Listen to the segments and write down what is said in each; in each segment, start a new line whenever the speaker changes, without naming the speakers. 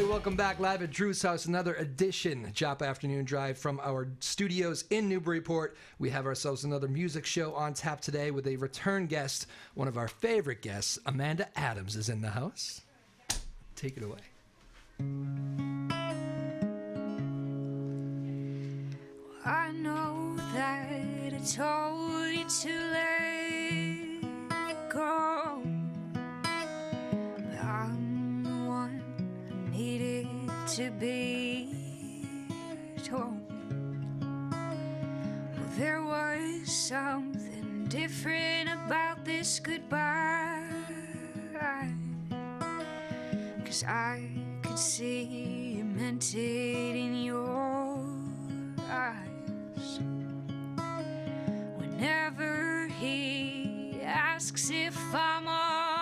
everybody. Welcome back live at Drew's house. Another edition, Joppa Afternoon Drive from our studios in Newburyport. We have ourselves another music show on tap today with a return guest. One of our favorite guests, Amanda Adams, is in the house. Take it away.
I know that I told you to let go, but I'm the one who needed to be told. Well, there was something different about this goodbye, 'cause I could see you meant it in your eyes. Whenever he asks if I'm alright,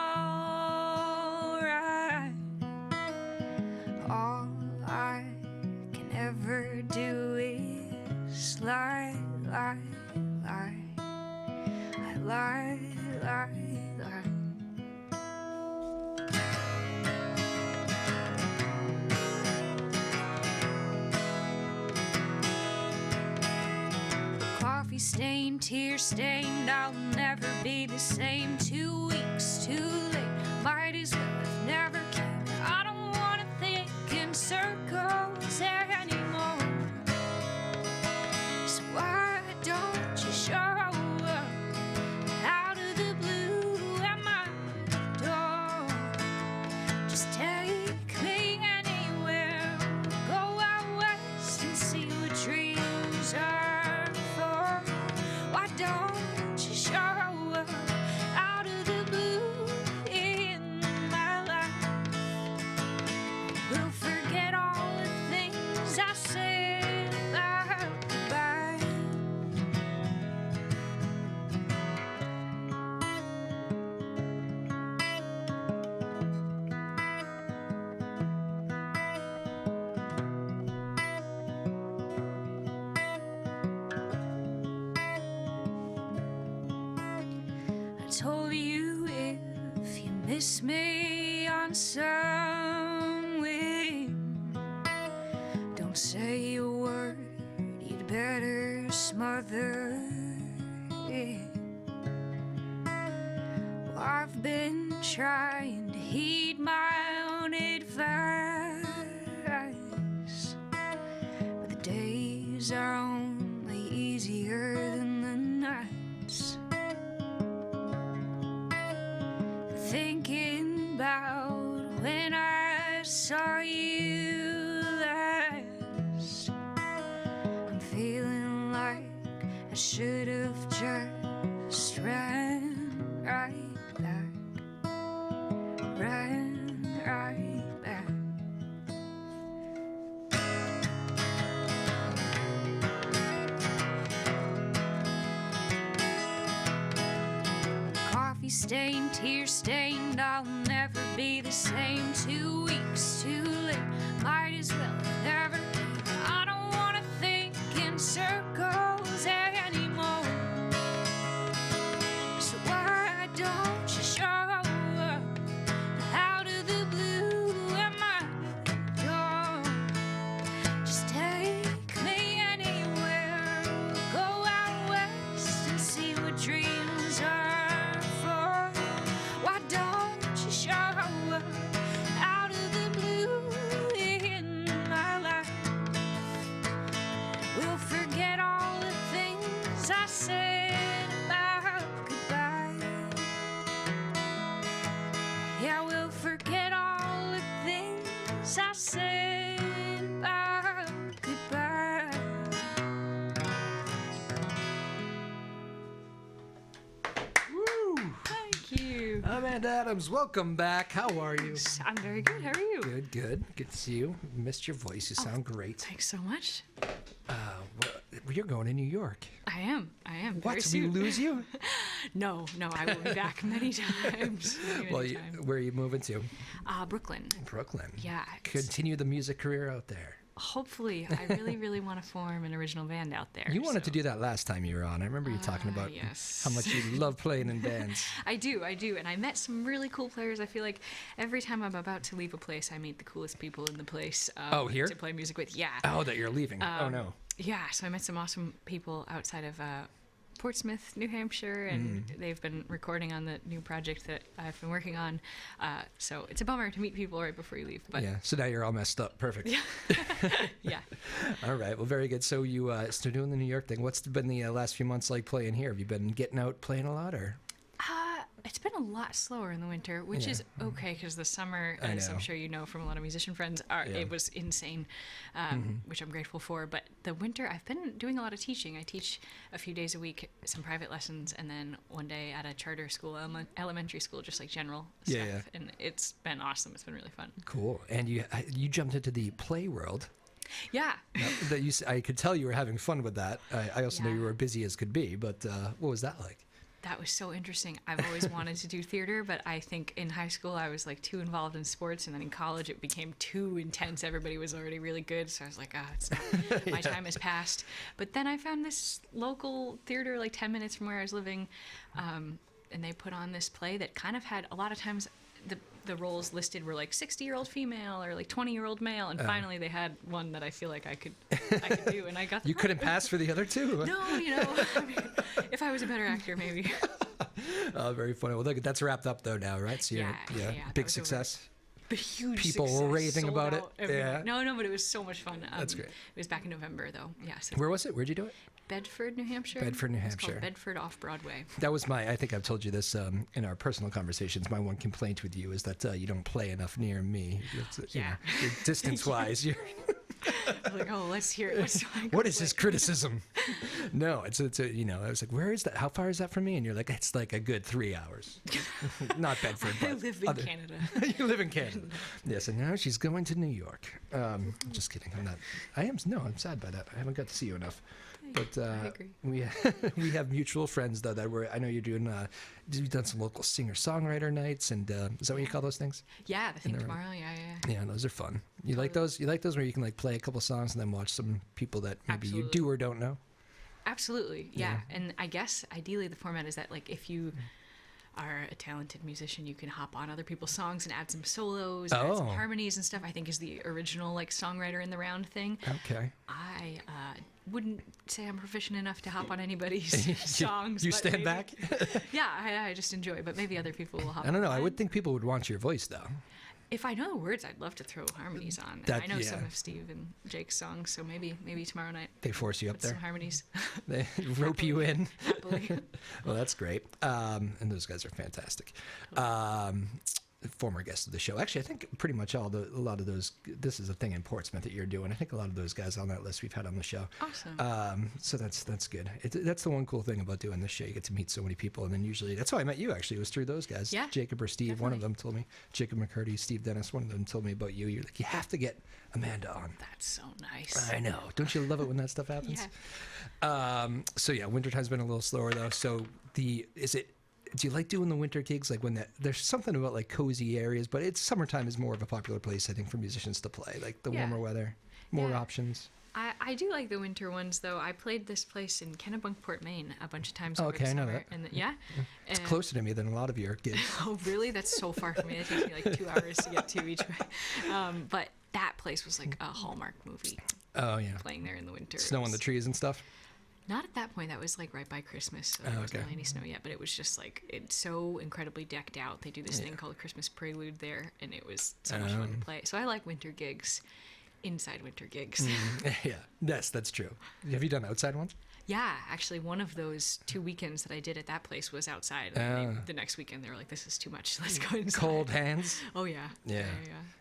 all I can ever do is lie, lie, lie. I lie, lie, lie. Coffee-stained, tear-stained, I'll never be the same. 2 weeks too late, might as well have never came. I don't wanna think in circles anymore, so why don't you show up out of the blue at my door? Just take me anywhere, go out west and see what dreams are. Why don't you show up out of the blue in my life? We'll forget all the things I said about goodbye. I told you if you miss me on some wind, don't say a word, you'd better smother it. Well, I've been trying to heed my own advice, but the days are only easier than the nights. Thinking about when I saw you last, I'm feeling like I should have just ran right back, ran right back. Coffee-stained, tear-stained, I'll never be the same. 2 weeks too late, might as well have never came. I don't wanna think in circles anymore, so why don't you show up out of the blue at my door? Just take me anywhere, go out west and see what dreams are. Why don't you show up out of the blue in my life? We'll forget all the things I said about goodbye. Yeah, we'll forget all the things I said about goodbye.
Woo!
Thank you.
Amanda Adams, welcome back. How are you?
I'm very good. How are you?
Good, good. Good to see you. Missed your voice. You sound great.
Thanks so much.
Well, you're going to New York.
I am. Very
What? Did we
soon.
lose you?
No, I will be back many times.
Well, where are you moving to?
Brooklyn.
Brooklyn.
Yeah.
Continue the music career out there.
Hopefully, I really, really want to form an original band out there.
You wanted to do that last time you were on. I remember you talking about
yes.
how much you love playing in bands.
I do. And I met some really cool players. I feel like every time I'm about to leave a place, I meet the coolest people in the place.
Here?
To play music with. Yeah.
Oh, that you're leaving. Oh, no.
Yeah, so I met some awesome people outside of Portsmouth, New Hampshire, and they've been recording on the new project that I've been working on. So it's a bummer to meet people right before you leave. But
Yeah, so now you're all messed up. Perfect.
yeah.
All right, well, very good. So you still doing the New York thing. What's been the last few months like playing here? Have you been getting out playing a lot, or?
It's been a lot slower in the winter, which is okay because the summer, as I'm sure you know from a lot of musician friends, it was insane, which I'm grateful for. But the winter, I've been doing a lot of teaching. I teach a few days a week, some private lessons, and then one day at a charter school, elementary school, just like general stuff.
Yeah.
And it's been awesome. It's been really fun.
Cool. And you jumped into the play world.
Yeah.
I could tell you were having fun with that. I also know you were busy as could be, but what was that like?
That was so interesting. I've always wanted to do theater, but I think in high school I was like too involved in sports, and then in college it became too intense. Everybody was already really good, so I was like, it's not, my time has passed. But then I found this local theater like 10 minutes from where I was living, and they put on this play that kind of had a lot of times the roles listed were like 60-year-old female or like 20-year-old male, and finally they had one that I feel like I could do, and I got.
You couldn't pass for the other two.
No, I mean, if I was a better actor, maybe.
Very funny. Well, look, that's wrapped up though now, right? So big success.
The huge
people
success,
were raving
sold
about
out
it. Yeah.
No, but it was so much fun.
That's great.
It was back in November though. Yeah. So
Where was it? Where'd you do it?
Bedford, New Hampshire.
Bedford, New
It's
Hampshire.
called Bedford Off Broadway.
That was I think I've told you this in our personal conversations. My one complaint with you is that you don't play enough near me. Distance-wise, you're.
I was like, let's hear it.
What is this criticism? No, it's I was like, where is that? How far is that from me? And you're like, it's like a good 3 hours. Not Bedford, but
I live in Canada.
You live in Canada. Yes, and now she's going to New York. Just kidding. I'm sad by that. I haven't got to see you enough. But
I agree.
we have mutual friends though I know you're doing. You've done some local singer-songwriter nights, and is that what you call those things?
Yeah, the thing tomorrow. Yeah.
Yeah, those are fun. You like those? You like those where you can like play a couple songs and then watch some people that maybe you do or don't know?
Absolutely, yeah. And I guess ideally the format is that like if you are a talented musician, you can hop on other people's songs and add some solos, add some harmonies and stuff. I think is the original like songwriter in the round thing.
Okay.
I wouldn't say I'm proficient enough to hop on anybody's songs.
You
but
stand
maybe,
back?
Yeah, I just enjoy, but maybe other people will hop on.
I don't know. I
mine.
would think people would want your voice though.
If I know the words, I'd love to throw harmonies on. And I know some of Steve and Jake's songs, so maybe tomorrow night.
They force you up there.
Some harmonies.
They rope you in.
Happily.
Well, that's great. And those guys are fantastic. Former guest of the show. Actually, I think pretty much a lot of those. This is a thing in Portsmouth that you're doing. I think a lot of those guys on that list we've had on the show.
Awesome.
So that's good. That's the one cool thing about doing this show. You get to meet so many people, and then usually that's how I met you. Actually, it was through those guys.
Yeah,
Jacob or Steve.
definitely.
One of them told me. Jacob McCurdy, Steve Dennis. One of them told me about you. You're like, you have to get Amanda on.
That's so nice.
I know. Don't you love it when that stuff happens?
Yeah.
So yeah, wintertime's been a little slower though. So do you like doing the winter gigs? Like when there's something about like cozy areas, but summertime is more of a popular place, I think, for musicians to play. Like the warmer weather, more options.
I do like the winter ones though. I played this place in Kennebunkport, Maine, a bunch of times. Over the
I know
summer,
that.
And
It's closer to me than a lot of your gigs.
Oh, really? That's so far from me. It takes me like 2 hours to get to each way. But that place was like a Hallmark movie.
Oh yeah.
Playing there in the winter.
Snow on the trees and stuff.
Not at that point. That was like right by Christmas. So there wasn't really any snow yet. But it was just like, it's so incredibly decked out. They do this thing called Christmas Prelude there. And it was so much fun to play. So I like winter gigs, inside winter gigs.
Yeah. Yes, that's true. Have you done outside ones?
Yeah. Actually, one of those 2 weekends that I did at that place was outside. And the next weekend, they were like, this is too much. Let's go inside.
Cold hands?
Oh, yeah.
Yeah.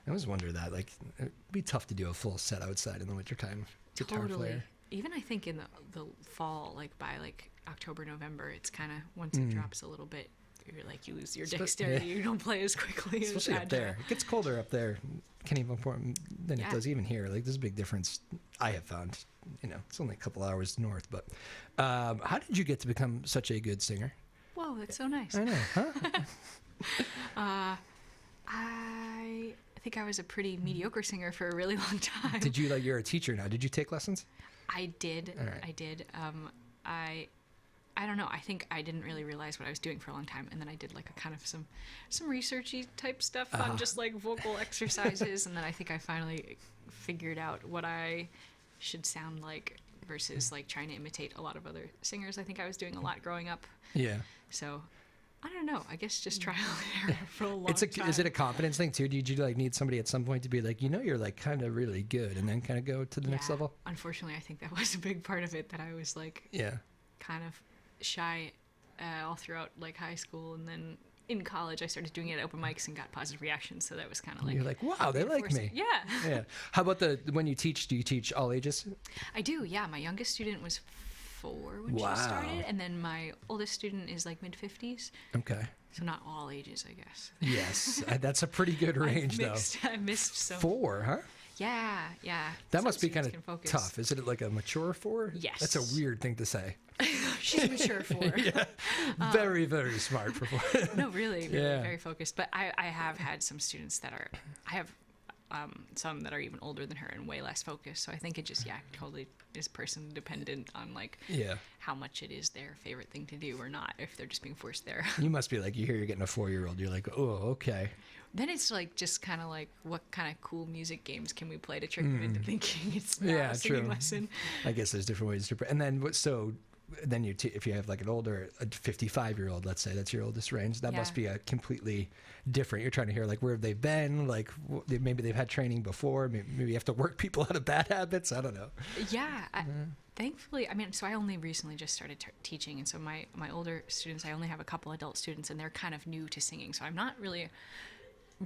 I always wonder that. Like, it'd be tough to do a full set outside in the wintertime. Guitar player.
Even I think in the fall, like by like October, November, it's kind of once it drops a little bit, you're like you lose your dexterity. You don't play as quickly.
Especially up there. It gets colder up there, Kennebunkport, than it does even here. Like there's a big difference. I have found. It's only a couple hours north. But how did you get to become such a good singer?
Whoa, that's so nice.
I know, huh?
I think I was a pretty mediocre singer for a really long time.
Did you you're a teacher now? Did you take lessons?
I did.
All right.
I did. I don't know. I think I didn't really realize what I was doing for a long time, and then I did like a kind of some researchy type stuff on just like vocal exercises, and then I think I finally figured out what I should sound like versus like trying to imitate a lot of other singers. I think I was doing a lot growing up.
Yeah.
So I don't know. I guess just trial and error for a long time.
Is it a confidence thing too? Did you like need somebody at some point to be like, you're like kind of really good, and then kind of go to the next level?
Unfortunately, I think that was a big part of it, that I was like kind of shy all throughout like high school, and then in college I started doing it at open mics and got positive reactions, so that was kind of like,
you're like, wow, they like me.
Yeah.
How about when you teach, do you teach all ages?
I do, yeah. My youngest student was 4 when she started, and then my oldest student is like mid-50s.
Okay.
So not all ages, I guess.
Yes, that's a pretty good range though.
I missed so
4, huh?
Yeah.
That
Some
must be kind
students
of
can focus.
tough. Is it like a mature 4?
Yes.
That's a weird thing to say.
She's mature 4.
Very, very smart for 4.
No, really, very focused. But I have had some students that are, I have some that are even older than her and way less focused. So I think it just, totally is person dependent on like how much it is their favorite thing to do or not, if they're just being forced there.
You must be like, you hear you're getting a 4-year-old, you're like, oh, okay.
Then it's like just kind of like, what kind of cool music games can we play to trick them into thinking it's not a singing lesson?
I guess there's different ways to. And then then if you have like an older, a 55-year-old, let's say that's your oldest range, that must be a completely different. You're trying to hear like where have they been, like maybe they've had training before, maybe you have to work people out of bad habits. I don't know.
Yeah. Thankfully, I mean, so I only recently just started teaching, and so my older students, I only have a couple adult students, and they're kind of new to singing, so I'm not really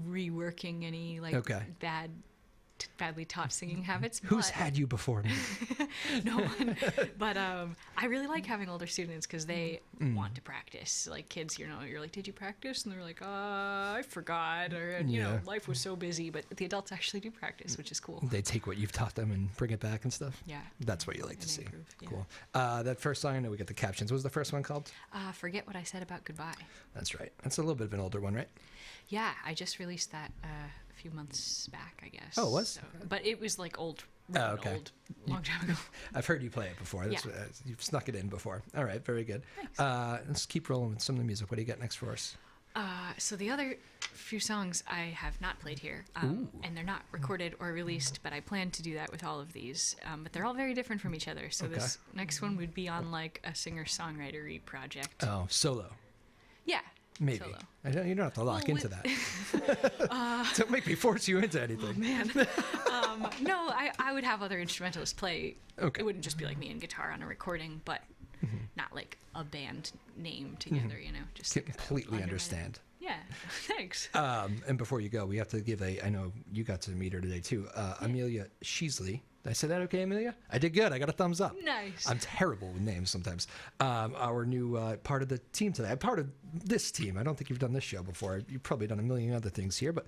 reworking any like badly taught singing habits.
Who's had you before me?
No one. But I really like having older students because they want to practice. Like kids, you're like, did you practice? And they're like, I forgot, or you know, life was so busy. But the adults actually do practice, which is cool.
They take what you've taught them and bring it back and stuff.
Yeah,
that's what you like to see.
Improve, yeah.
Cool. That first song, I know we get the captions. What was the first one called?
Forget What I Said About Goodbye.
That's right. That's a little bit of an older one, right?
Yeah, I just released that a few months back, I guess.
Oh, it was?
So, but it was like old,
long
time ago.
I've heard you play it before. You've snuck it in before. All right, very good. Thanks. Let's keep rolling with some of the music. What do you got next for us?
So the other few songs I have not played here, and they're not recorded or released, but I plan to do that with all of these. But they're all very different from each other. So this next one would be on like a singer-songwriter-y project.
Oh, solo.
Yeah.
Maybe.
Solo.
You don't have to lock into that. Don't make me force you into anything.
Oh, man. No, I would have other instrumentalists play.
Okay.
It wouldn't just be like me and guitar on a recording, but not like a band name together, you know. Just
completely
like
understand.
Yeah, thanks.
And before you go, we have to give I know you got to meet her today too, Amelia Sheasley. Did I say that okay, Amelia? I did good. I got a thumbs up.
Nice.
I'm terrible with names sometimes. Our new part of the team today. I'm part of this team. I don't think you've done this show before. You've probably done a million other things here, but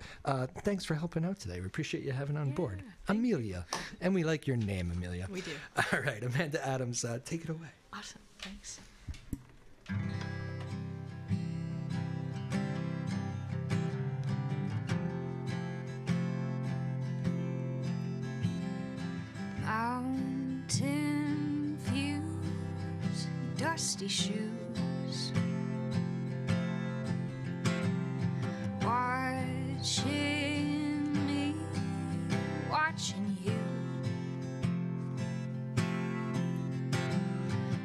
thanks for helping out today. We appreciate you having on board. Amelia. And we like your name, Amelia.
We do.
All right, Amanda Adams, take it away.
Awesome. Thanks. Mountain views, dusty shoes, watching me, watching you.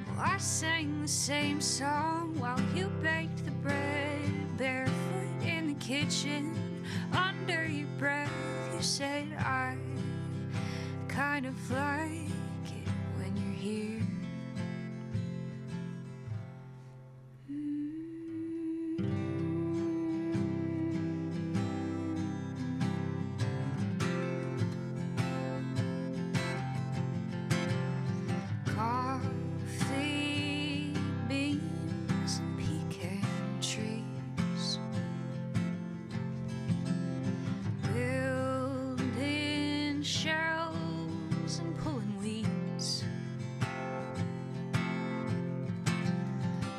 Well, I sang the same song while you baked the bread, barefoot in the kitchen, under your breath. You said I kind of like it when you're here. Coffee beans and pecan trees, building shells and pulling weeds.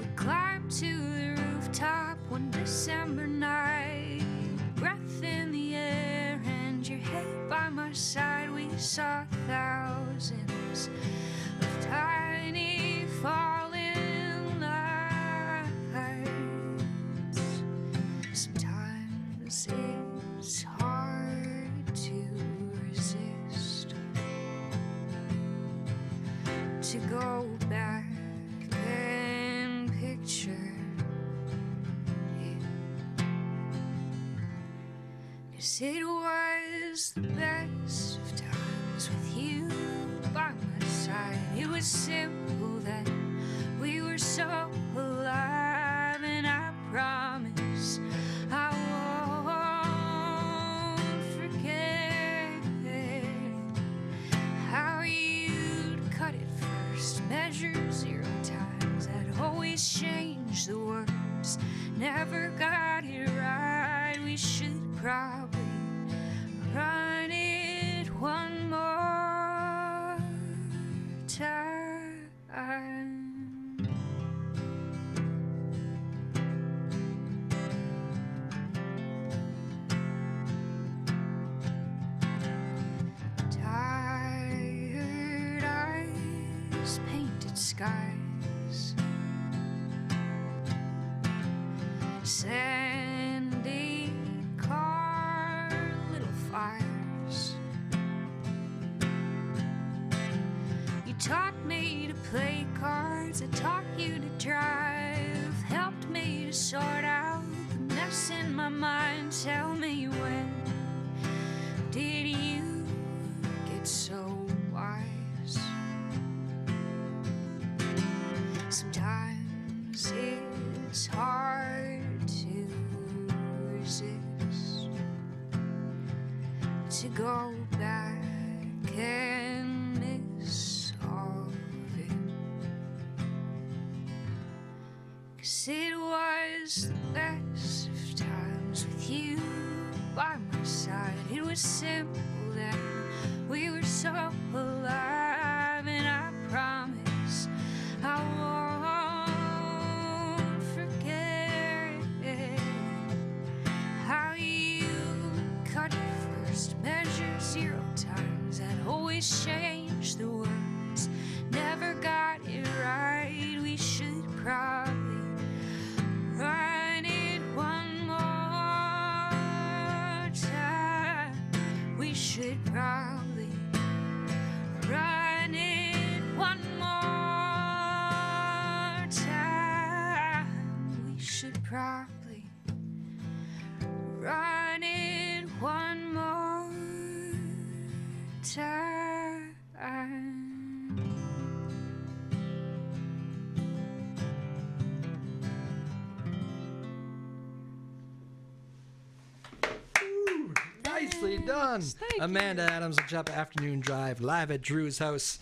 We climbed to the rooftop one December night, breath in the air
saw thousands of tiny falling lights. Sometimes it's hard to resist, to go back and picture it, 'cause it was the best of times with you by my side. It was simple then, we were so alive, and I promise I won't forget how you'd cut it first, measure 0 times. I'd always change the words, never got it right. We should probably run it one more time. Tired eyes, painted skies, sandy car, little fires. You taught me to play cards, I taught you to drive, helped me to sort out the mess in my mind. Tell me, when did you get so wise? Sometimes it's hard to resist, to go back and miss all of it, 'cause it was the best of times with you by my side. It was simple then, we were so alive, and I promise I won't forget how you cut it first, measure 0 times. I'd always change the words, never got it right. We should probably run it one more time. We should probably run it one more time. We should probably run it one more time.
Ooh, nicely done.
Thank
Amanda Adams and Joppa Afternoon Drive, live at Drew's house,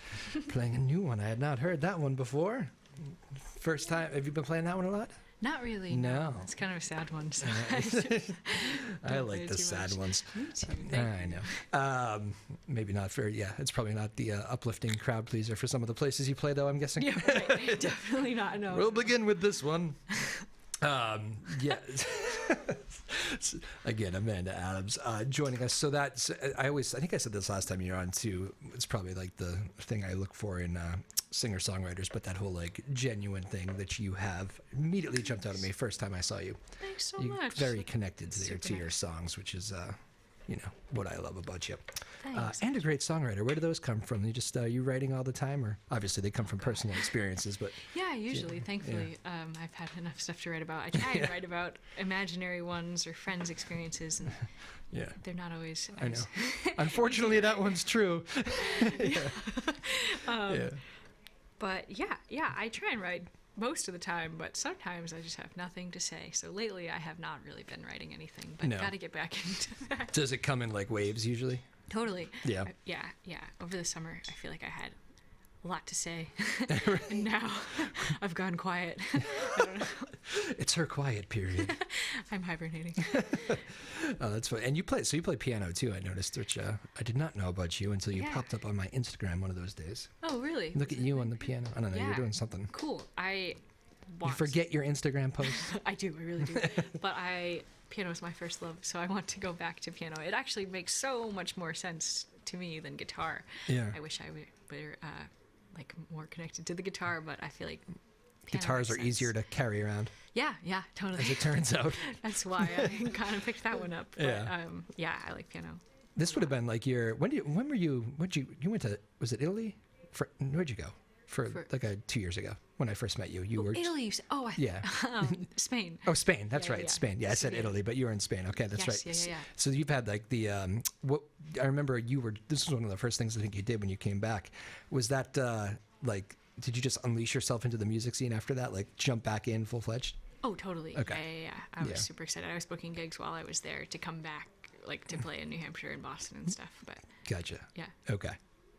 playing a new one. I had not heard that one before. First time. Have you been playing that one a lot?
Not really.
No.
It's kind of a sad one. So
I
Don't
like
play
the
too
sad
much.
ones.
Me too. Thank
I
you.
know. Maybe not for, yeah, it's probably not the uplifting crowd pleaser for some of the places you play, though, I'm guessing.
Yeah, right. Definitely not. No.
We'll begin with this one. Yeah. Again, Amanda Adams joining us. So that's, I think I said this last time you were on too. It's probably like the thing I look for in singer-songwriters, but that whole like genuine thing that you have immediately jumped out at me first time I saw you.
Thanks so
You're
much.
very connected to
Super
your
nice.
songs, which is what I love about you.
Thanks.
And a great songwriter. Where do those come from? You just you writing all the time, or obviously they come from personal experiences, but
Yeah, usually, thankfully, I've had enough stuff to write about. I try and write about imaginary ones or friends' experiences, and
yeah.
they're not always.
I know. Unfortunately, that one's true.
But yeah, I try and write most of the time, but sometimes I just have nothing to say. So lately, I have not really been writing anything, but
No.
got to get back into that.
Does it come in like waves usually?
Totally.
Yeah.
Yeah. Over the summer, I feel like I had a lot to say, and now I've gone quiet. I don't know.
It's her quiet period.
I'm hibernating.
Oh, that's fun. And you play piano too, I noticed, which I did not know about you until you
Yeah.
popped up on my Instagram one of those days.
Oh, really?
Look at you on the piano. I don't know, you're
Yeah.
doing something.
Cool.
You forget your Instagram posts.
I do. I really do. But piano is my first love, so I want to go back to piano. It actually makes so much more sense to me than guitar.
Yeah.
I wish I were like more connected to the guitar, but I feel like piano
Guitars are
makes sense.
easier to carry around,
Yeah, totally.
as it turns out.
That's why I kind of picked that one up. But,
Yeah.
I like piano.
This would have been like you went to, was it Italy? Where'd you go? For like 2 years ago when I first met you. You were
Italy.
Yeah.
Spain.
Oh, Spain. That's
Yeah,
right.
yeah.
Spain. Yeah, I said
Spain.
Italy, but you were in Spain. Okay, that's
Yes,
right.
yeah.
So you've had like the what I remember this was one of the first things I think you did when you came back. Was that like did you just unleash yourself into the music scene after that? Like jump back in full-fledged?
Oh, totally.
Okay.
Yeah. I was
Yeah.
super excited. I was booking gigs while I was there to come back, like to play in New Hampshire and Boston and stuff. But
Gotcha.
yeah.
Okay.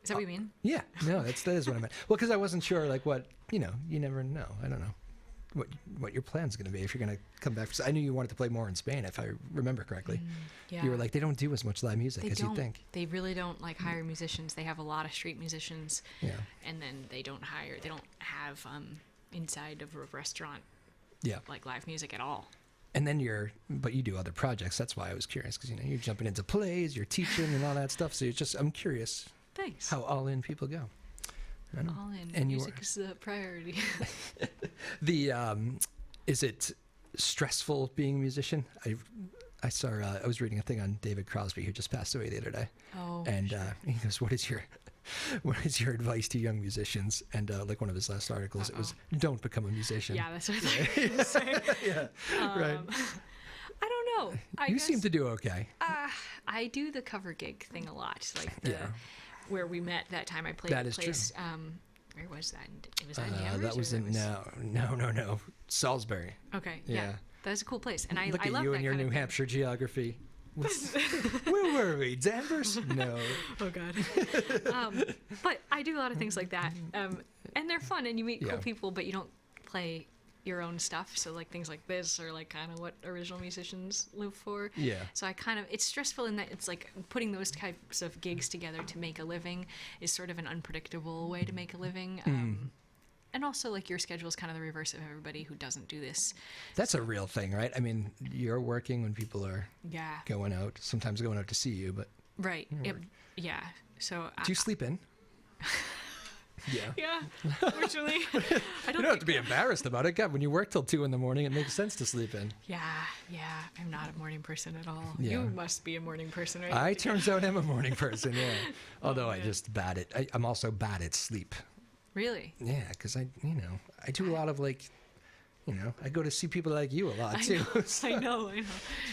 Is that what you mean?
Yeah. No, that is what I meant. Well, because I wasn't sure like what, you never know. I don't know what your plan's going to be if you're going to come back. I knew you wanted to play more in Spain, if I remember correctly.
Yeah.
You were like, they don't do as much live music as you think.
They really don't like hire musicians. They have a lot of street musicians.
Yeah.
And then they don't have inside of a restaurant
Yeah.
like live music at all.
And then but you do other projects. That's why I was curious, because you're jumping into plays, you're teaching and all that stuff. So I'm curious
Thanks.
how all in people go. I know.
All in.
And
Music is the priority.
Is it stressful being a musician? I saw I was reading a thing on David Crosby, who just passed away the other day.
Oh.
And he goes, "What is your advice to young musicians?" And like one of his last articles, it was, "Don't become a musician."
Yeah, that's what I was going to say.
Yeah. Right.
I don't know.
You seem to do okay.
I do the cover gig thing a lot. Like
Yeah.
where we met that time I played
That
a
is
place. Where was that? It was in Amherst,
That was
or
in no, Salisbury.
Okay,
Yeah.
yeah. That was a cool place, and I
Look at
love
you
that
and your
kind
New
of thing.
Hampshire geography. Where were we? Danvers? No.
Oh God. But I do a lot of things like that, and they're fun, and you meet
Yeah.
cool people, but you don't play your own stuff. So like things like this are like kind of what original musicians live for.
Yeah.
So it's stressful in that it's like putting those types of gigs together to make a living is sort of an unpredictable way to make a living. And also like your schedule is kind of the reverse of everybody who doesn't do this.
That's a real thing, right? I mean, you're working when people are
Yeah.
going out, sometimes going out to see you, but
Right. Yeah. So
do you sleep in? Yeah.
yeah, fortunately, I
You
don't
don't have to be embarrassed about it. God, when you work till 2 a.m, it makes sense to sleep in.
Yeah, I'm not a morning person at all.
Yeah.
You must be a morning person, right?
I turns out I'm a morning person, yeah. Although I
man.
just I'm also bad at sleep.
Really?
Yeah, because I do a lot of like, I go to see people like you a lot too.
I know.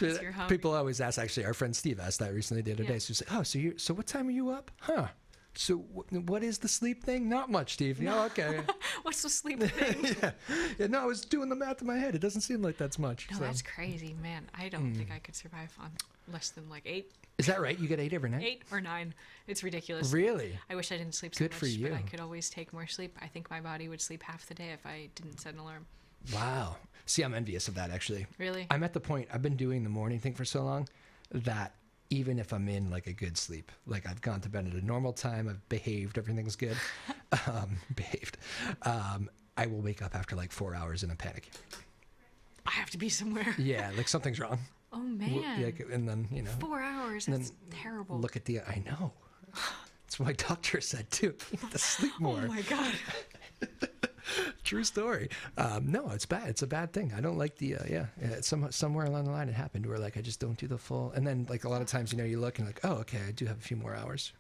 It's your hobby.
People always ask, actually, our friend Steve asked that recently the other day. So he's like, oh, so what time are you up? Huh. So what is the sleep thing? Not much, Steve. Oh, okay.
What's the sleep thing?
Yeah, no, I was doing the math in my head. It doesn't seem like that's much.
No,
so.
that's crazy, man. I don't think I could survive on less than like 8.
Is that right? You get 8 every night?
8 or 9. It's ridiculous.
Really?
I wish I didn't sleep so
Good
much,
for you.
but I could always take more sleep. I think my body would sleep half the day if I didn't set an alarm.
Wow. See, I'm envious of that, actually.
Really?
I'm at the point, I've been doing the morning thing for so long that even if I'm in like a good sleep, like I've gone to bed at a normal time, I've behaved, everything's good, I will wake up after like 4 hours in a panic.
I have to be somewhere.
Yeah, like something's wrong.
Oh, man.
Like, and then,
4 hours.
and
That's terrible.
look at I know. That's what my doctor said too. You need to sleep more.
Oh, my God.
True story. No, it's bad. It's a bad thing. I don't like somewhere along the line it happened where like I just don't do the full, and then like a lot of times, you look and like, oh, okay, I do have a few more hours.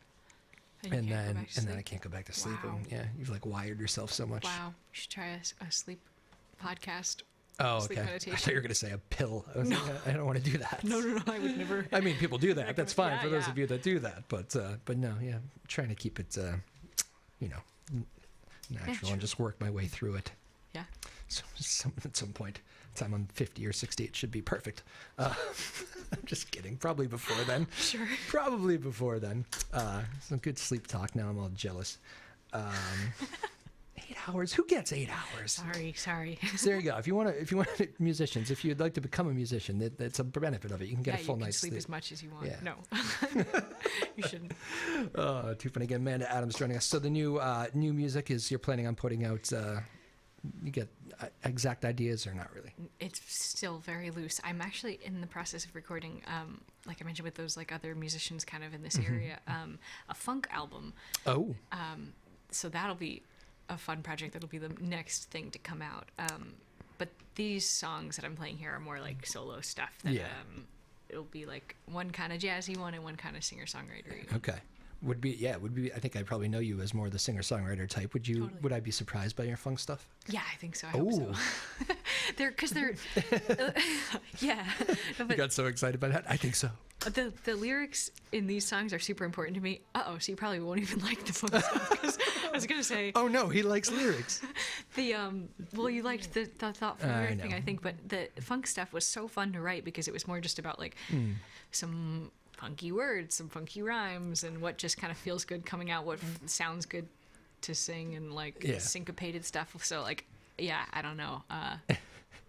And you
And
can't go
then
back to sleep?
I can't go back to sleep.
Wow.
And yeah, you've like wired yourself so much.
Wow. You should try a sleep podcast.
Oh,
Sleep
okay. I
meditation.
thought you were going to say a pill. I was like, I don't want to do that.
No, I would never.
I mean, people do that. That's fine
Yeah,
for those
yeah.
of you that do that. But no, yeah, I'm trying to keep it, natural and just work my way through it.
Yeah.
So at some point, time I'm 50 or 60, it should be perfect. I'm just kidding. Probably before then.
Sure.
Probably before then. Some good sleep talk. Now I'm all jealous. 8 hours. Who gets 8 hours?
Sorry.
So there you go. If you want musicians, if you'd like to become a musician, that's a benefit of it. You can get a full
you can
night's
sleep
sleep.
as much as you want.
Yeah.
No. You shouldn't.
Too funny. Again, Amanda Adams joining us. So the new music is you're planning on putting out. You get exact ideas or not really?
It's still very loose. I'm actually in the process of recording, like I mentioned with those like other musicians kind of in this area, a funk album.
Oh.
So that'll be a fun project. That'll be the next thing to come out. But these songs that I'm playing here are more like solo stuff. That,
Yeah.
It'll be like one kind of jazzy one and one kind of singer-songwriter.
Okay. Would be. I think I probably know you as more the singer-songwriter type.
Totally.
Would I be surprised by your funk stuff?
Yeah, I think so. I hope so. they're yeah.
You
But
got so excited by that. I think so.
the lyrics in these songs are super important to me. So you probably won't even like the funk stuff, because I was gonna say
Oh no, he likes lyrics.
well, you liked the thoughtful
I
lyric thing,
know.
I think, but the funk stuff was so fun to write because it was more just about like some funky words, some funky rhymes, and what just kind of feels good coming out, what sounds good to sing, and like
Yeah.
syncopated stuff. So like, yeah, I don't know.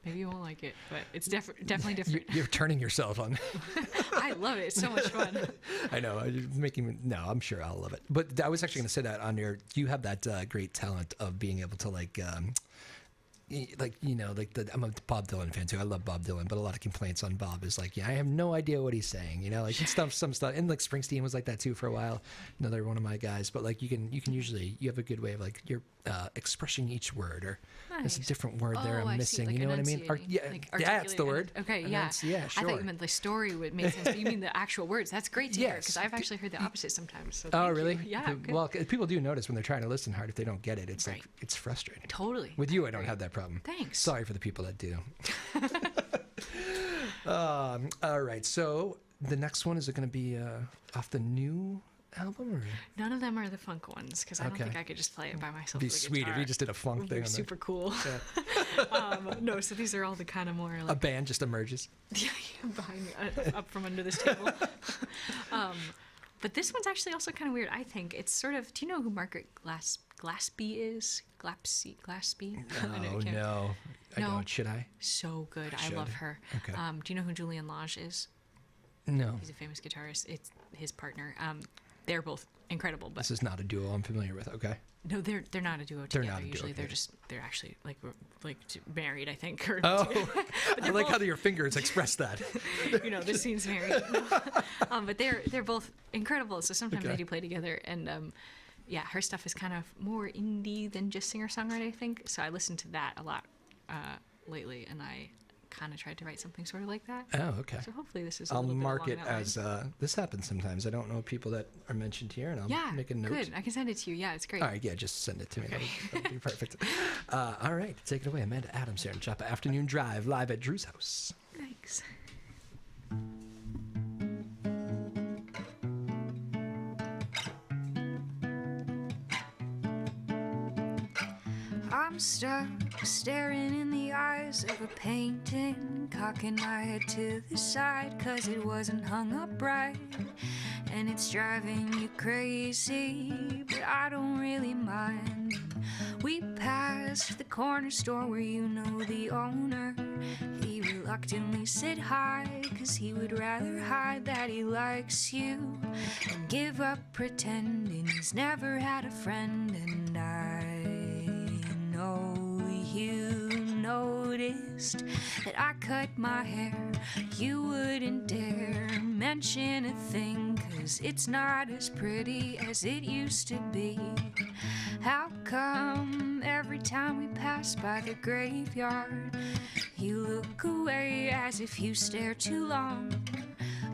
Maybe you won't like it, but it's definitely different.
You're turning yourself on.
I love it. It's so much fun.
I know. You're making me. No, I'm sure I'll love it. But I was actually going to say that on your. You have that great talent of being able to I'm a Bob Dylan fan too. I love Bob Dylan, but a lot of complaints on Bob is like, I have no idea what he's saying. Some stuff, and like Springsteen was like that too for a while. Another one of my guys. But like you can usually you have a good way of like you're expressing each word, or there's a
Nice.
different word there
Oh, I
I'm
see,
missing.
like
You know what I mean?
enunciating, like
That's the word.
articulating. Okay, yeah.
Yeah, sure.
I thought you meant the story would make sense, but you mean the actual words. That's great to hear,
Yes.
because I've actually heard the opposite sometimes. So
Oh,
thank
really?
you. Yeah. good.
Well, people do notice when they're trying to listen hard. If they don't get it, it's like
Right.
it's frustrating.
Totally.
With you, I don't have that problem.
Thanks.
Sorry for the people that do. All right. So the next one, is it going to be off the new album? Or?
None of them are the funk ones, because I don't
Okay.
think I could just play it by myself.
It'd be
with a
sweet if
guitar.
you just did a funk
It would
thing.
be
On
super cool.
Yeah.
No, so these are all the kind of more
A
like
band just emerges.
behind me, up from under this table. But this one's actually also kind of weird. I think it's sort of. Do you know who Margaret Glaspie is? Glaspie. I know you
Oh
can't-
no, I
No.
don't. Should I?
So good. I love
should.
her.
Okay.
Do you know who Julian Lage is?
No.
He's a famous guitarist. It's his partner. They're both incredible, but
This is not a duo I'm familiar with. Okay.
no, they're not a duo
They're
together.
not a duo,
Usually,
okay.
they're actually like married, I think. Or
Oh,
but
I
they're
like how
both-
your fingers express that.
this scene's married. But they're both incredible. So sometimes
Okay.
they do play together, and yeah, her stuff is kind of more indie than just singer-songwriter, I think. So I listened to that a lot lately, and I kind of tried to write something sort of like that.
Oh, okay.
So hopefully this is a
I'll
little bit
mark
along
it
that line.
as this happens sometimes. I don't know people that are mentioned here, and I'll
Yeah,
make a note.
good. I can send it to you. Yeah, it's great.
All right, yeah, just send it to me. That'll be perfect. All right, take it away. Amanda Adams here on Joppa Afternoon Drive, live at Drew's house.
Thanks. I'm stuck staring in the eyes of a painting, cocking my head to the side 'cause it wasn't hung up right. And it's driving you crazy, but I don't really mind. We passed the corner store where you know the owner. He reluctantly said hi, 'cause he would rather hide that he likes you and give up pretending he's never had a friend. And I know you noticed that I cut my hair. You wouldn't dare mention a thing, 'cause it's not as pretty as it used to be. How come every time we pass by the graveyard, you look away as if you stare too long?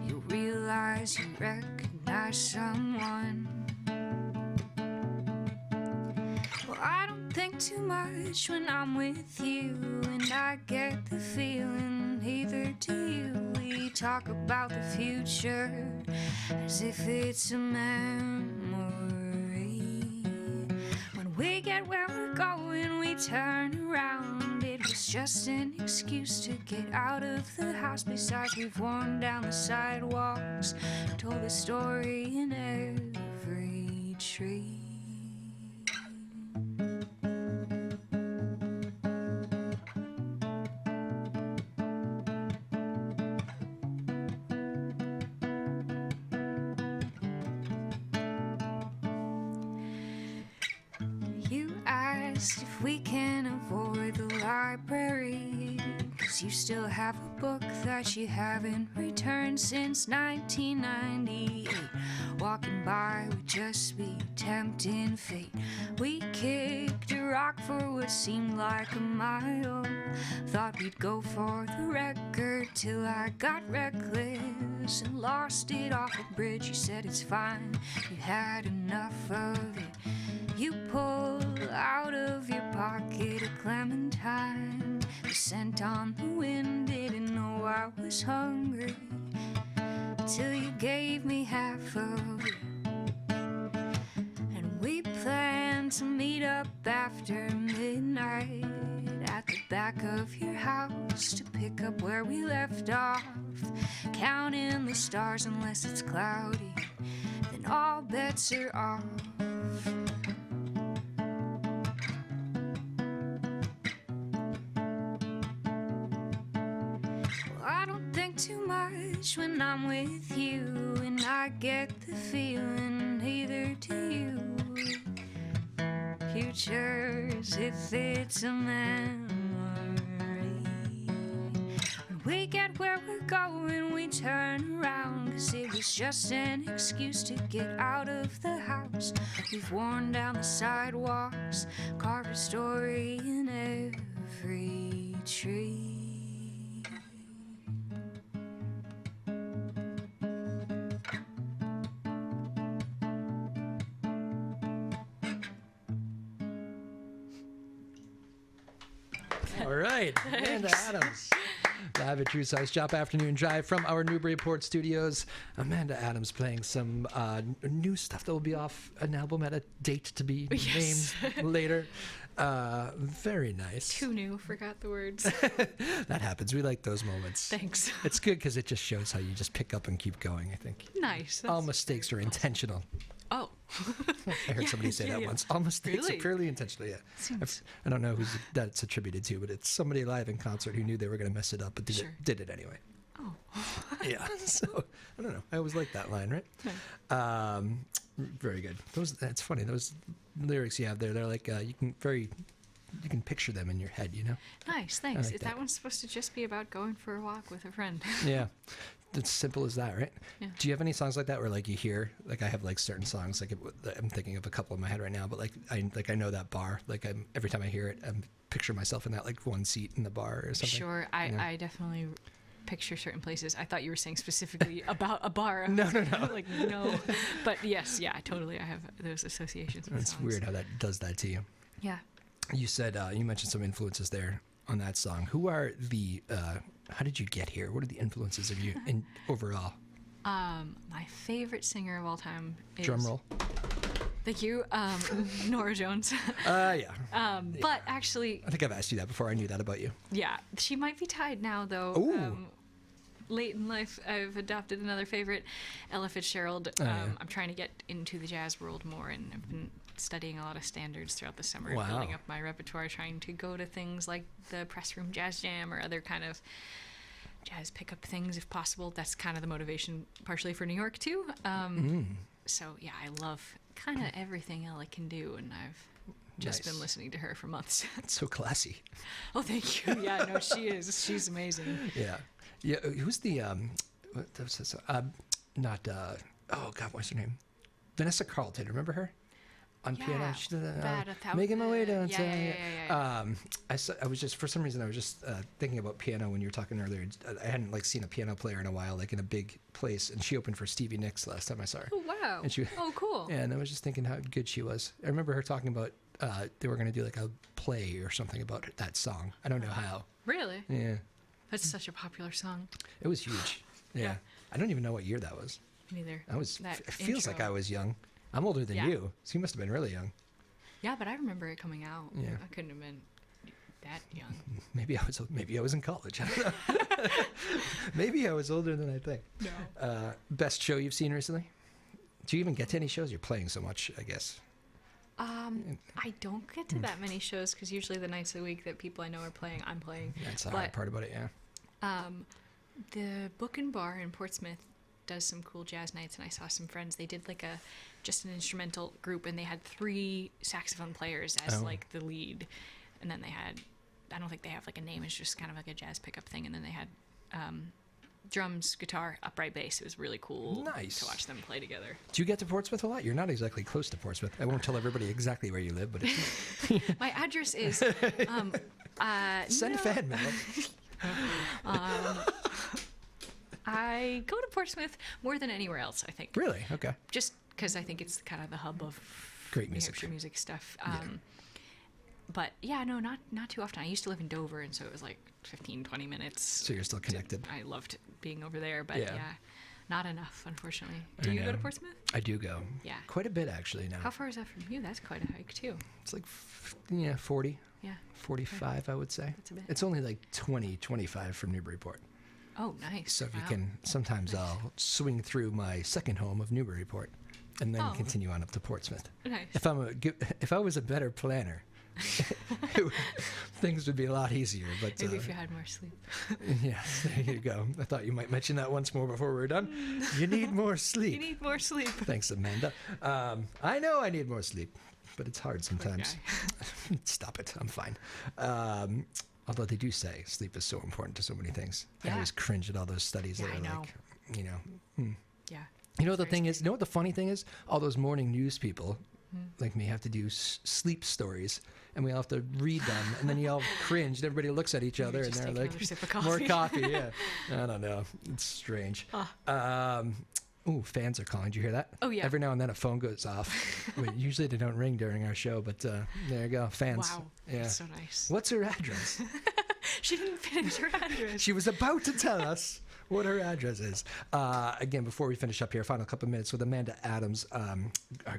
You realize you recognize someone. Well, I don't think too much when I'm with you, and I get the feeling either do you. We talk about the future as if it's a memory. When we get where we're going, we turn around. It was just an excuse to get out of the house. Besides, we've worn down the sidewalks, told the story in every tree. You asked if we can avoid the library, 'cause
'cause you still have a book that you haven't returned since 1998. Walking by would just be tempting fate. We kicked a rock for what seemed like a mile. Thought we'd go for the record till I got reckless and lost it off a bridge. You said it's fine, you had enough of it. You pulled out of your pocket a clementine. The scent on the wind, didn't know I was hungry till you gave me half of it. And we planned to meet up after midnight at the back of your house to pick up where we left off. Counting the stars unless it's cloudy, then all bets are off. I don't think too much when I'm with you, and I get the feeling neither do you. Futures, if it's a memory. When we get where we're going, we turn around, 'cause it was just an excuse to get out of the house. We've worn down the sidewalks, carved a story in every tree.
All right, Amanda Adams. Live at True Size Joppa Afternoon Drive from our Newburyport studios. Amanda Adams playing some new stuff that will be off an album at a date to be named later. Very nice.
Too new, forgot the words.
That happens. We like those moments.
Thanks.
It's good because it just shows how you just pick up and keep going, I think.
Nice.
All mistakes are intentional.
Oh.
I heard somebody say that once. All mistakes
Really?
are purely intentional, yeah.
Seems-
I don't know who that's attributed to, but it's somebody live in concert who knew they were going to mess it up, but did it anyway.
Oh.
Yeah, so I don't know. I always like that line, right? Very good. That's funny. Those lyrics you have there, they're like you can picture them in your head, you know?
Nice, thanks.
like
That
that.
one's supposed to just be about going for a walk with a friend.
Yeah. It's simple as that, right?
Yeah.
Do you have any songs like that where like you hear, like I have like certain songs, like I'm thinking of a couple in my head right now, but like I know that bar, like every time I hear it, I'm picture myself in that like one seat in the bar or something.
Sure,
you know?
I definitely picture certain places. I thought you were saying specifically about a bar.
No.
Like, no. But yes, yeah, totally. I have those associations with
It's
songs.
weird how that does that to you.
Yeah.
You said you mentioned some influences there on that song. Who are the? How did you get here? What are the influences of you in overall?
My favorite singer of all time is
Drum roll.
Thank you, Nora Jones.
Yeah.
But actually,
I think I've asked you that before. I knew that about you.
yeah, she might be tied now though.
Ooh.
Late in life, I've adopted another favorite, Ella Fitzgerald.
yeah.
I'm trying to get into the jazz world more, and I've been studying a lot of standards throughout the summer,
Wow.
building up my repertoire, trying to go to things like the Press Room Jazz Jam or other kind of jazz pickup things if possible. That's kind of the motivation partially for New York too. So yeah, I love kind of everything Ella can do, and I've just
Nice.
been listening to her for months.
It's so classy.
Oh, thank you. Yeah, no, she is. She's amazing.
Yeah. Yeah. Who's the what was this? Not oh God, what's her name? Vanessa Carlton. Remember her? On piano,
Yeah,
she did
Bad Without
making my way
the-
downtown.
yeah.
I was just for some reason I was just thinking about piano when you were talking earlier. I hadn't like seen a piano player in a while, like in a big place, and she opened for Stevie Nicks last time I saw her.
Oh wow.
And she,
Oh cool.
yeah, and I was just thinking how good she was. I remember her talking about they were going to do like a play or something about that song. I don't know how.
Really?
Yeah,
That's such a popular song.
it was huge. Yeah.
Yeah.
I don't even know what year that was.
Me neither.
I was.
That
It feels like
intro.
I was young. I'm older than
Yeah.
you, so you must have been really young.
Yeah, but I remember it coming out.
Yeah.
I couldn't have been that young.
Maybe I was in college. I don't know. Maybe I was older than I think.
No.
Best show you've seen recently? Do you even get to any shows? You're playing so much, I guess.
I don't get to that many shows because usually the nights of the week that people I know are playing, I'm playing.
That's the
But-
hard part about it, yeah.
The Book and Bar in Portsmouth does some cool jazz nights, and I saw some friends. They did like just an instrumental group, and they had 3 saxophone players as
Oh.
like the lead, and then they had I don't think they have like a name. It's just kind of like a jazz pickup thing. And then they had drums, guitar, upright bass. It was really cool
Nice.
to watch them play together.
Do you get to Portsmouth a lot? You're not exactly close to Portsmouth. I won't tell everybody exactly where you live, but it's,
My address is
send a fan mail.
I go to Portsmouth more than anywhere else, I think.
Really? Okay.
Just because I think it's kind of the hub of
Great
New
music.
Hampshire music stuff. But yeah, no, not too often. I used to live in Dover, and so it was like 15, 20 minutes.
So you're still connected.
I loved being over there, but
Yeah.
yeah, not enough, unfortunately.
I
Do you go
know.
to Portsmouth?
I do go.
Yeah.
Quite a bit, actually, now.
How far is that from you? That's quite a hike, too.
It's like, 40,
Yeah.
45, I would say.
That's a bit.
It's only like 20, 25 from Newburyport.
Oh, nice.
So if you
Wow.
can, sometimes I'll swing through my second home of Newburyport and then
Oh.
continue on up to Portsmouth.
Nice.
If I was a better planner, things would be a lot easier. But
Maybe if you had more sleep.
yeah, there you go. I thought you might mention that once more before we're done. You need more sleep.
You need more sleep.
Thanks, Amanda. I know I need more sleep, but it's hard sometimes.
guy.
Stop it. I'm fine. Although they do say sleep is so important to so many things. I
Yeah.
always cringe at all those studies
Yeah,
that
I
are
know.
like, you know.
Yeah.
You know what the
Very
thing is? You know what the funny thing is? All those morning news people, like me, have to do sleep stories, and we all have to read them, and then you all cringe, and everybody looks at each other, and
just
they're
take
like,
another sip of
more
coffee."
coffee, yeah. I don't know. It's strange.
Ah.
Ooh, fans are calling. Did you hear that?
Oh, yeah.
Every now and then a phone goes off. Usually they don't ring during our show, but there you go. Fans.
Wow.
Yeah.
That's so nice.
What's her address?
She didn't finish her address.
She was about to tell us what her address is. Again, before we finish up here, final couple of minutes with Amanda Adams, a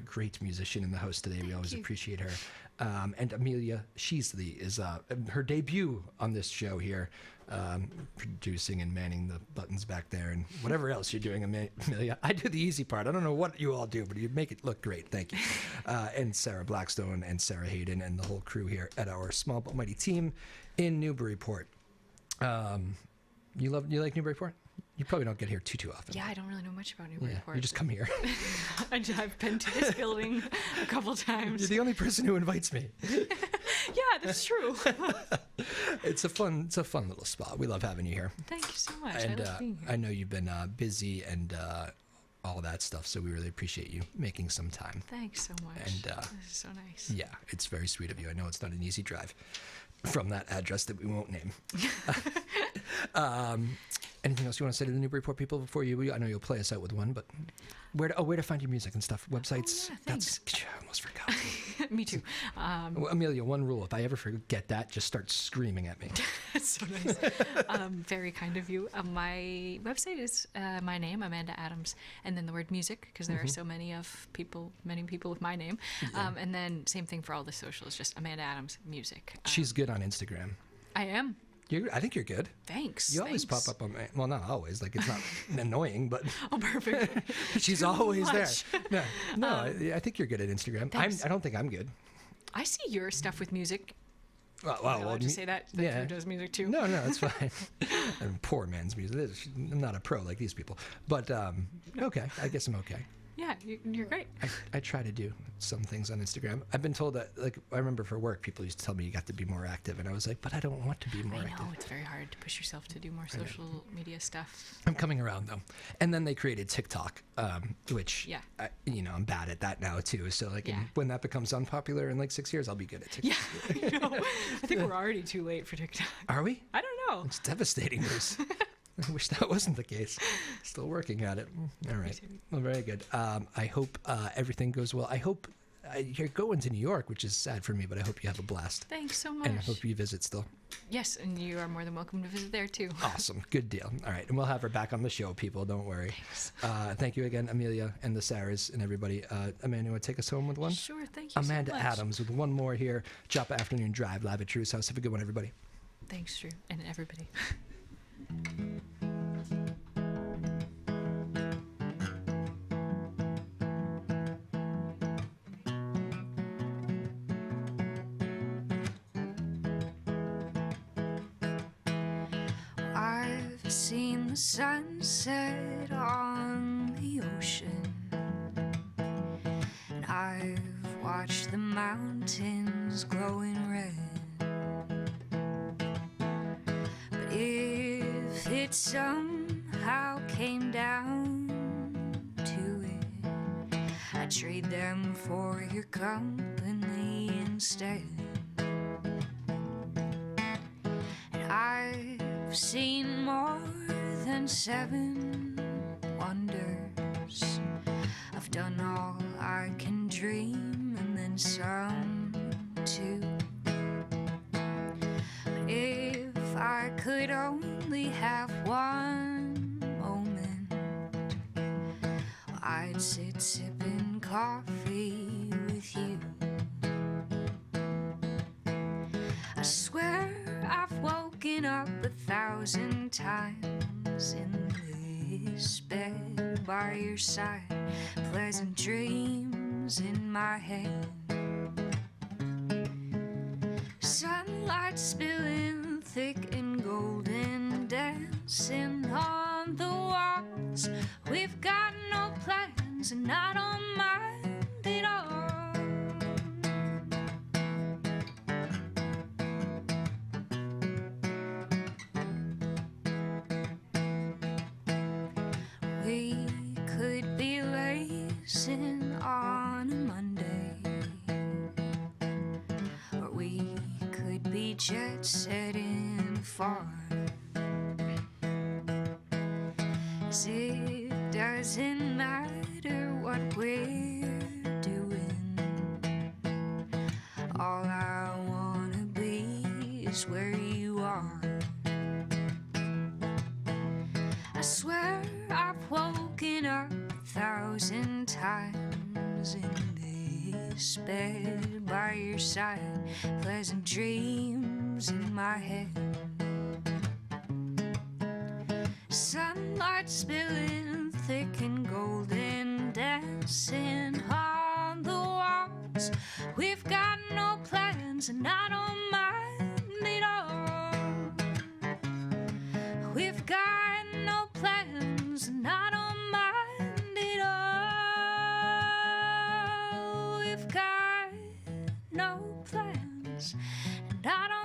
great musician in the house today. We always
you.
appreciate her. And Amelia Sheasley is her debut on this show here, producing and manning the buttons back there and whatever else you're doing, Amelia. I do the easy part. I don't know what you all do, but you make it look great. Thank you. And Sarah Blackstone and Sarah Hayden and the whole crew here at our small but mighty team in Newburyport. You like Newburyport? You probably don't get here too often.
Yeah, I don't really know much about
Yeah,
Newburyport.
you just come here.
I've been to this building a couple times.
You're the only person who invites me.
Yeah, that's true.
It's a fun little spot. We love having you here.
Thank you so much.
And
I love being here.
I know you've been busy and all that stuff, so we really appreciate you making some time.
Thanks so much.
And
this is so nice.
yeah, it's very sweet of you. I know it's not an easy drive from that address that we won't name. Anything else you want to say to the Newburyport people before you? I know you'll play us out with one, but where to find your music and stuff? Websites.
yeah,
That's I almost forgot.
Me too.
Well, Amelia, one rule: if I ever forget that, just start screaming at me.
That's so nice. Very kind of you. My website is my name, Amanda Adams, and then the word music, because there are so many people with my name. And then same thing for all the socials, just Amanda Adams Music.
She's good on Instagram.
I am.
I think you're good.
Thanks.
You always
thanks.
pop up on my, well, not always, like it's not annoying, but
Oh, perfect.
she's
Too
always
much.
there. No, I think you're good at Instagram.
Thanks.
I don't think I'm good.
I see your stuff with music.
Well,
Am I allowed to say that? That
yeah.
Drew does music too?
No, it's fine. I'm poor man's music. I'm not a pro like these people. But okay, I guess I'm okay.
Yeah, you're great.
I try to do some things on Instagram. I've been told that, like, I remember for work, people used to tell me you got to be more active, and I was like, but I don't want to be more
I know,
active.
it's very hard to push yourself to do more social media stuff.
I'm coming around though. And then they created TikTok, which
Yeah.
I'm bad at that now too. So like
Yeah.
when that becomes unpopular in like 6 years, I'll be good at TikTok.
Yeah, I know. I think we're already too late for TikTok.
Are we?
I don't know.
It's devastating news. I wish that wasn't the case. Still working at it. All right.
too.
Well, very good. I hope everything goes well. I hope you're going to New York, which is sad for me, but I hope you have a blast.
Thanks so much.
And I hope you visit still.
Yes, and you are more than welcome to visit there too.
Awesome. Good deal. All right. And we'll have her back on the show, people. Don't worry. Thank you again, Amelia and the Sarahs and everybody. Amanda, you want to take us home with one?
Sure, thank you
Amanda
so much.
Adams with one more here. Joppa Afternoon Drive live at Drew's house. Have a good one, everybody.
Thanks, Drew, and everybody.
I've seen the sunset on the ocean, and I've watched the mountains glowing red. it somehow came down to it, I'd trade them for your company instead. And I've seen more than 7 wonders. I've done all I can dream and then some too. But if I could only have one moment, well, I'd sit sipping coffee with you. I swear I've woken up 1,000 times in this bed by your side, pleasant dreams in my head. Sunlight spilling thick and golden, dancing on the walls. We've got no plans and I don't mind at all. We could be racing on a Monday, or we could be jet setting far. 'Cause it doesn't matter what we're doing. All I wanna be is where you are. I swear I've woken up 1,000 times in this bed by your side, pleasant dreams in my head. Sunlight spilling thick and golden, dancing on the walls. We've got no plans and I don't mind at all. We've got no plans and I don't mind at all. We've got no plans and I don't